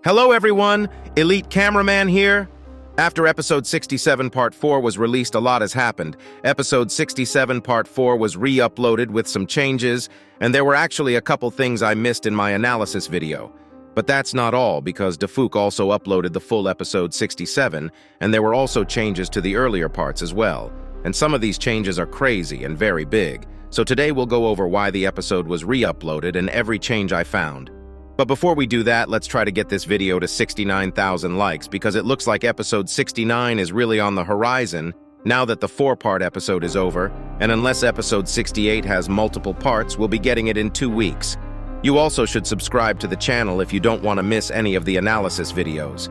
Hello everyone, Elite Cameraman here. After episode 67 part 4 was released, a lot has happened. Episode 67 part 4 was re-uploaded with some changes, and there were actually a couple things I missed in my analysis video. But that's not all, because Defook also uploaded the full episode 67, and there were also changes to the earlier parts as well. And some of these changes are crazy and very big. So today we'll go over why the episode was re-uploaded and every change I found. But before we do that, let's try to get this video to 69,000 likes, because it looks like episode 69 is really on the horizon now that the 4-part episode is over, and unless episode 68 has multiple parts, we'll be getting it in 2 weeks. You also should subscribe to the channel if you don't want to miss any of the analysis videos.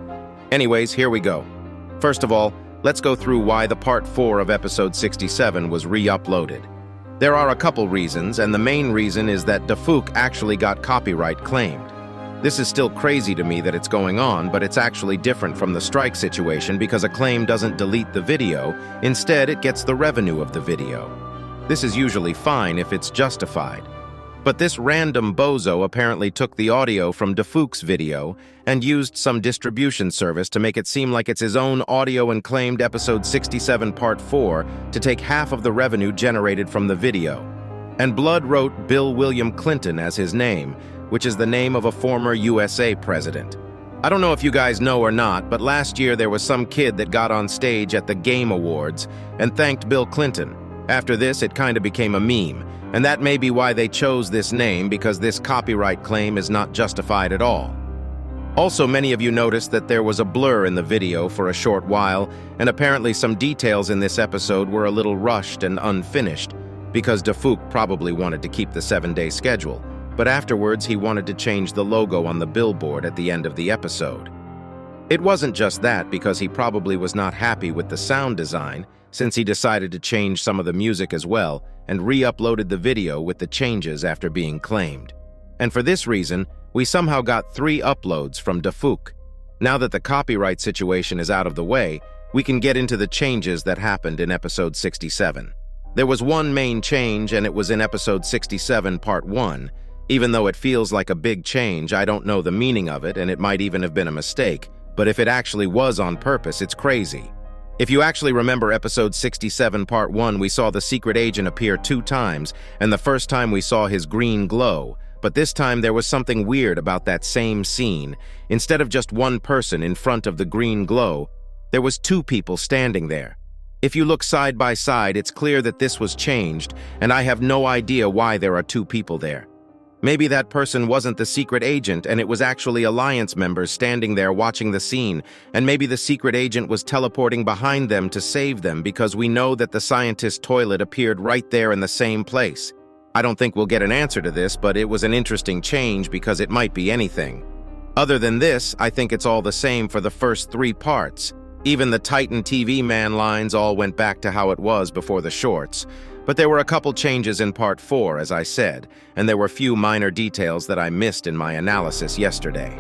Anyways, here we go. First of all, let's go through why the part 4 of episode 67 was re-uploaded. There are a couple reasons, and the main reason is that Defook actually got copyright claimed. This is still crazy to me that it's going on, but it's actually different from the strike situation because a claim doesn't delete the video, instead it gets the revenue of the video. This is usually fine if it's justified. But this random bozo apparently took the audio from Defook's video and used some distribution service to make it seem like it's his own audio and claimed episode 67 part 4 to take half of the revenue generated from the video. And Blood wrote Bill William Clinton as his name, which is the name of a former USA president. I don't know if you guys know or not, but last year there was some kid that got on stage at the Game Awards and thanked Bill Clinton. After this, it kind of became a meme, and that may be why they chose this name, because this copyright claim is not justified at all. Also, many of you noticed that there was a blur in the video for a short while, and apparently some details in this episode were a little rushed and unfinished, because Defook probably wanted to keep the 7-day schedule. But afterwards he wanted to change the logo on the billboard at the end of the episode. It wasn't just that, because he probably was not happy with the sound design, since he decided to change some of the music as well and re-uploaded the video with the changes after being claimed. And for this reason, we somehow got 3 uploads from Defook. Now that the copyright situation is out of the way, we can get into the changes that happened in episode 67. There was one main change, and it was in episode 67 part 1. Even though it feels like a big change, I don't know the meaning of it, and it might even have been a mistake. But if it actually was on purpose, it's crazy. If you actually remember episode 67 part 1, we saw the secret agent appear 2 times, and the first time we saw his green glow. But this time there was something weird about that same scene. Instead of just one person in front of the green glow, there was 2 people standing there. If you look side by side, it's clear that this was changed, and I have no idea why there are 2 people there. Maybe that person wasn't the secret agent and it was actually Alliance members standing there watching the scene, and maybe the secret agent was teleporting behind them to save them, because we know that the scientist's toilet appeared right there in the same place. I don't think we'll get an answer to this, but it was an interesting change because it might be anything. Other than this, I think it's all the same for the first 3 parts. Even the Titan TV man lines all went back to how it was before the shorts. But there were a couple changes in part 4, as I said, and there were few minor details that I missed in my analysis yesterday.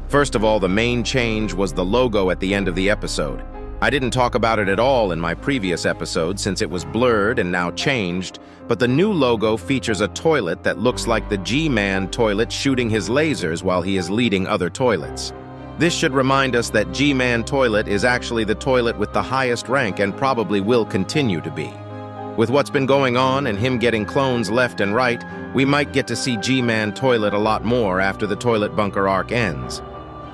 First of all, the main change was the logo at the end of the episode. I didn't talk about it at all in my previous episode since it was blurred and now changed, but the new logo features a toilet that looks like the G-Man toilet shooting his lasers while he is leading other toilets. This should remind us that G-Man toilet is actually the toilet with the highest rank and probably will continue to be. With what's been going on and him getting clones left and right, we might get to see G-Man toilet a lot more after the toilet bunker arc ends.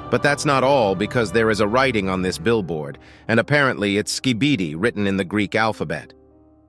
But that's not all, because there is a writing on this billboard, and apparently it's SKIBIDI written in the Greek alphabet.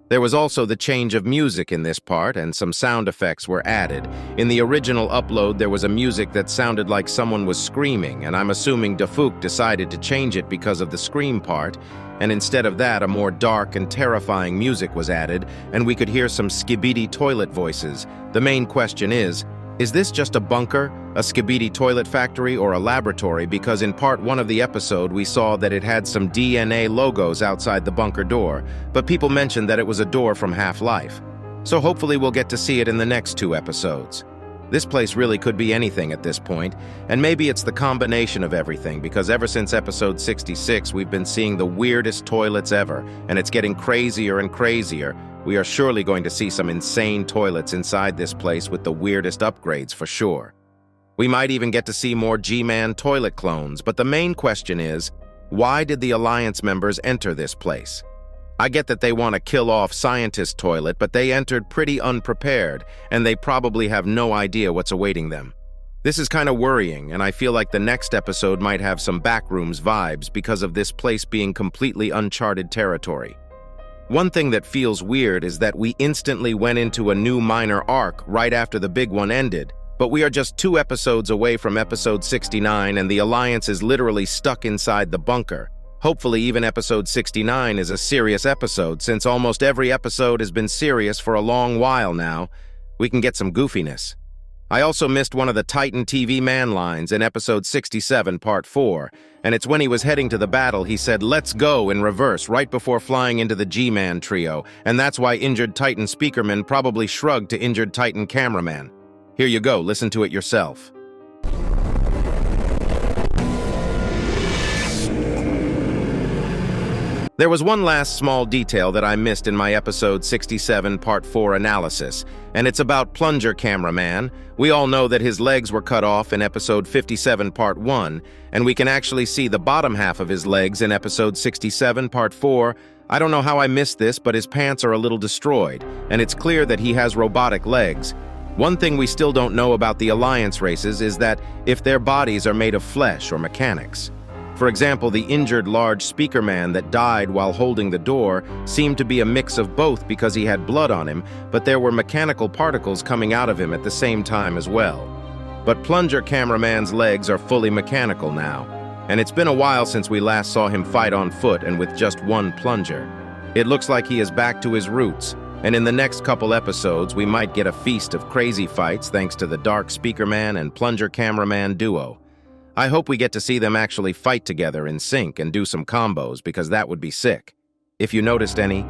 There was also the change of music in this part, and some sound effects were added. In the original upload, there was a music that sounded like someone was screaming, and I'm assuming Defook decided to change it because of the scream part, and instead of that, a more dark and terrifying music was added, and we could hear some SKIBIDI toilet voices. The main question is this just a bunker, a SKIBIDI toilet factory, or a laboratory? Because in part 1 of the episode, we saw that it had some DNA logos outside the bunker door, but people mentioned that it was a door from Half-Life. So hopefully we'll get to see it in the next 2 episodes. This place really could be anything at this point, and maybe it's the combination of everything, because ever since episode 66, we've been seeing the weirdest toilets ever, and it's getting crazier and crazier. We are surely going to see some insane toilets inside this place with the weirdest upgrades for sure. We might even get to see more G-Man toilet clones, but the main question is, why did the Alliance members enter this place? I get that they want to kill off Scientist Toilet, but they entered pretty unprepared, and they probably have no idea what's awaiting them. This is kind of worrying, and I feel like the next episode might have some Backrooms vibes because of this place being completely uncharted territory. One thing that feels weird is that we instantly went into a new minor arc right after the big one ended, but we are just 2 episodes away from episode 69 and the Alliance is literally stuck inside the bunker. Hopefully even episode 69 is a serious episode, since almost every episode has been serious for a long while now. We can get some goofiness. I also missed one of the Titan TV man lines in episode 67, part 4, and it's when he was heading to the battle he said, "Let's go," in reverse right before flying into the G-Man trio, and that's why injured Titan Speakerman probably shrugged to injured Titan Cameraman. Here you go, listen to it yourself. There was one last small detail that I missed in my episode 67 part 4 analysis, and it's about Plunger Cameraman. We all know that his legs were cut off in episode 57 part 1, and we can actually see the bottom half of his legs in episode 67 part 4. I don't know how I missed this, but his pants are a little destroyed, and it's clear that he has robotic legs. One thing we still don't know about the Alliance races is that if their bodies are made of flesh or mechanics. For example, the injured large speaker man that died while holding the door seemed to be a mix of both because he had blood on him, but there were mechanical particles coming out of him at the same time as well. But Plunger Cameraman's legs are fully mechanical now, and it's been a while since we last saw him fight on foot and with just one plunger. It looks like he is back to his roots, and in the next couple episodes we might get a feast of crazy fights thanks to the Dark Speaker Man and Plunger Cameraman duo. I hope we get to see them actually fight together in sync and do some combos because that would be sick. If you noticed any,